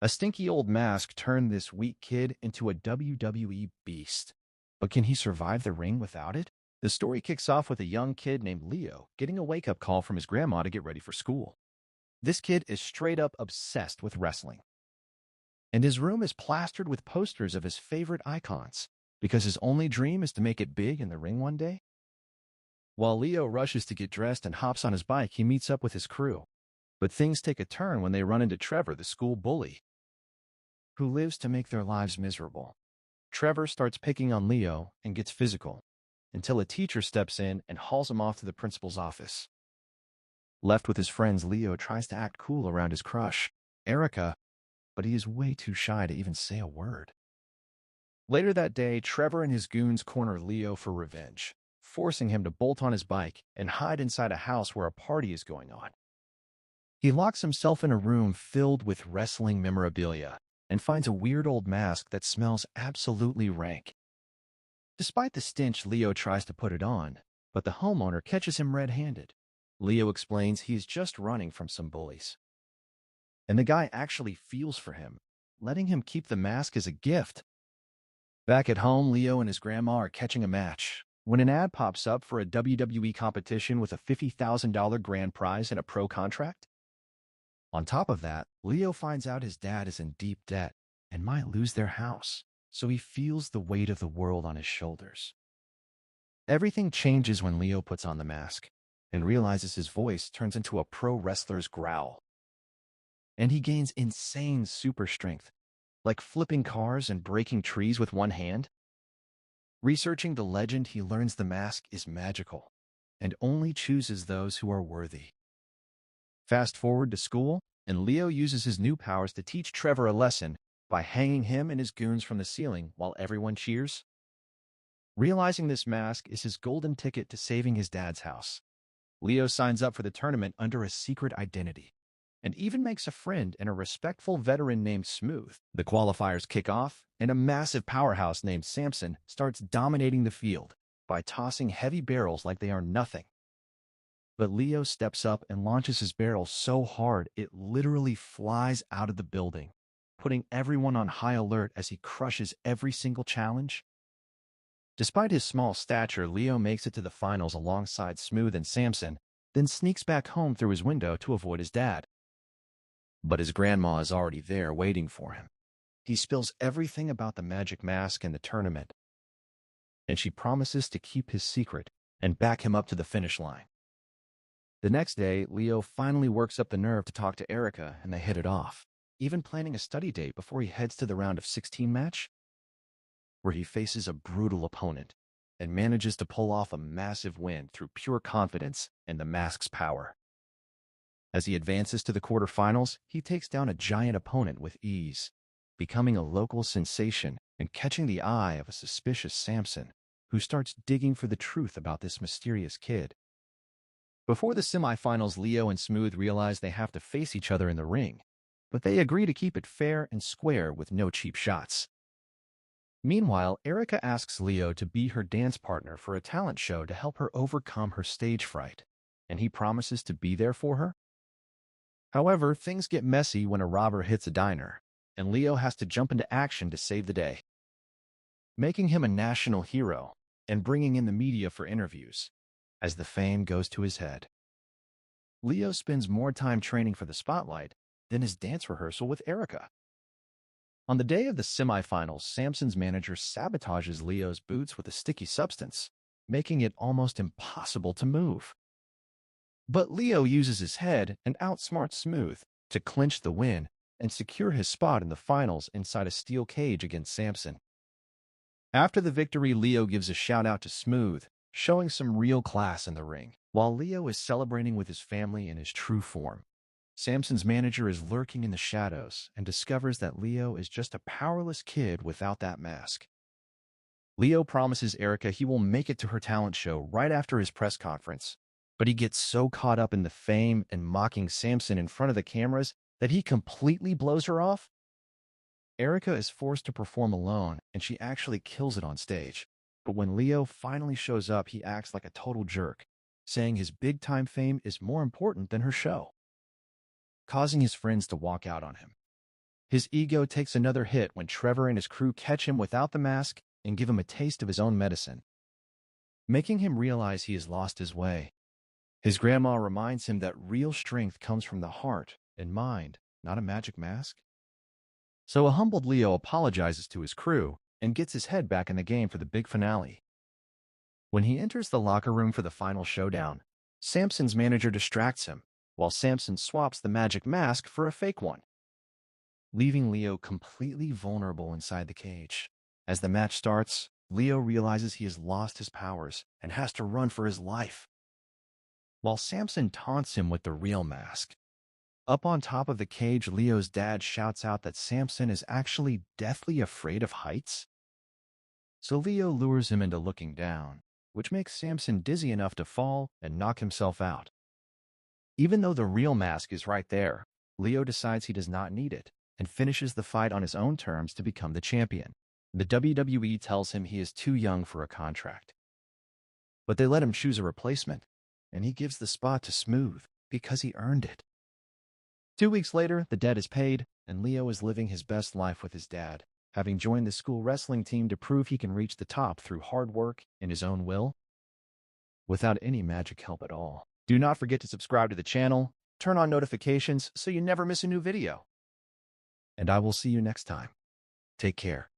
A stinky old mask turned this weak kid into a WWE beast. But can he survive the ring without it? The story kicks off with a young kid named Leo getting a wake-up call from his grandma to get ready for school. This kid is straight up obsessed with wrestling, and his room is plastered with posters of his favorite icons because his only dream is to make it big in the ring one day. While Leo rushes to get dressed and hops on his bike, he meets up with his crew. But things take a turn when they run into Trevor, the school bully, who lives to make their lives miserable. Trevor starts picking on Leo and gets physical until a teacher steps in and hauls him off to the principal's office. Left with his friends, Leo tries to act cool around his crush, Erica, but he is way too shy to even say a word. Later that day, Trevor and his goons corner Leo for revenge, forcing him to bolt on his bike and hide inside a house where a party is going on. He locks himself in a room filled with wrestling memorabilia and finds a weird old mask that smells absolutely rank. Despite the stench, Leo tries to put it on, but the homeowner catches him red-handed. Leo explains he is just running from some bullies, and the guy actually feels for him, letting him keep the mask as a gift. Back at home, Leo and his grandma are catching a match when an ad pops up for a WWE competition with a $50,000 grand prize and a pro contract. On top of that, Leo finds out his dad is in deep debt and might lose their house, so he feels the weight of the world on his shoulders. Everything changes when Leo puts on the mask and realizes his voice turns into a pro wrestler's growl. And he gains insane super strength, like flipping cars and breaking trees with one hand. Researching the legend, he learns the mask is magical and only chooses those who are worthy. Fast forward to school, and Leo uses his new powers to teach Trevor a lesson by hanging him and his goons from the ceiling while everyone cheers. Realizing this mask is his golden ticket to saving his dad's house, Leo signs up for the tournament under a secret identity and even makes a friend in a respectful veteran named Smooth. The qualifiers kick off, and a massive powerhouse named Samson starts dominating the field by tossing heavy barrels like they are nothing. But Leo steps up and launches his barrel so hard it literally flies out of the building, putting everyone on high alert as he crushes every single challenge. Despite his small stature, Leo makes it to the finals alongside Smooth and Samson, then sneaks back home through his window to avoid his dad. But his grandma is already there waiting for him. He spills everything about the magic mask and the tournament, and she promises to keep his secret and back him up to the finish line. The next day, Leo finally works up the nerve to talk to Erica, and they hit it off, even planning a study date before he heads to the round of 16 match, where he faces a brutal opponent and manages to pull off a massive win through pure confidence and the mask's power. As he advances to the quarterfinals, he takes down a giant opponent with ease, becoming a local sensation and catching the eye of a suspicious Samson, who starts digging for the truth about this mysterious kid. Before the semifinals, Leo and Smooth realize they have to face each other in the ring, but they agree to keep it fair and square with no cheap shots. Meanwhile, Erica asks Leo to be her dance partner for a talent show to help her overcome her stage fright, and he promises to be there for her. However, things get messy when a robber hits a diner, and Leo has to jump into action to save the day, making him a national hero and bringing in the media for interviews as the fame goes to his head. Leo spends more time training for the spotlight than his dance rehearsal with Erica. On the day of the semifinals, Samson's manager sabotages Leo's boots with a sticky substance, making it almost impossible to move. But Leo uses his head and outsmarts Smooth to clinch the win and secure his spot in the finals inside a steel cage against Samson. After the victory, Leo gives a shout-out to Smooth, showing some real class in the ring. While Leo is celebrating with his family in his true form, Samson's manager is lurking in the shadows and discovers that Leo is just a powerless kid without that mask. Leo promises Erica he will make it to her talent show right after his press conference, but he gets so caught up in the fame and mocking Samson in front of the cameras that he completely blows her off. Erica is forced to perform alone, and she actually kills it on stage. But when Leo finally shows up, he acts like a total jerk, saying his big-time fame is more important than her show, causing his friends to walk out on him. His ego takes another hit when Trevor and his crew catch him without the mask and give him a taste of his own medicine, making him realize he has lost his way. His grandma reminds him that real strength comes from the heart and mind, not a magic mask. So a humbled Leo apologizes to his crew and gets his head back in the game for the big finale. When he enters the locker room for the final showdown, Samson's manager distracts him, while Samson swaps the magic mask for a fake one, leaving Leo completely vulnerable inside the cage. As the match starts, Leo realizes he has lost his powers and has to run for his life, while Samson taunts him with the real mask. Up on top of the cage, Leo's dad shouts out that Samson is actually deathly afraid of heights. So Leo lures him into looking down, which makes Samson dizzy enough to fall and knock himself out. Even though the real mask is right there, Leo decides he does not need it and finishes the fight on his own terms to become the champion. The WWE tells him he is too young for a contract, but they let him choose a replacement, and he gives the spot to Smooth because he earned it. 2 weeks later, the debt is paid, and Leo is living his best life with his dad, having joined the school wrestling team to prove he can reach the top through hard work and his own will, without any magic help at all. Do not forget to subscribe to the channel, turn on notifications so you never miss a new video. And I will see you next time. Take care.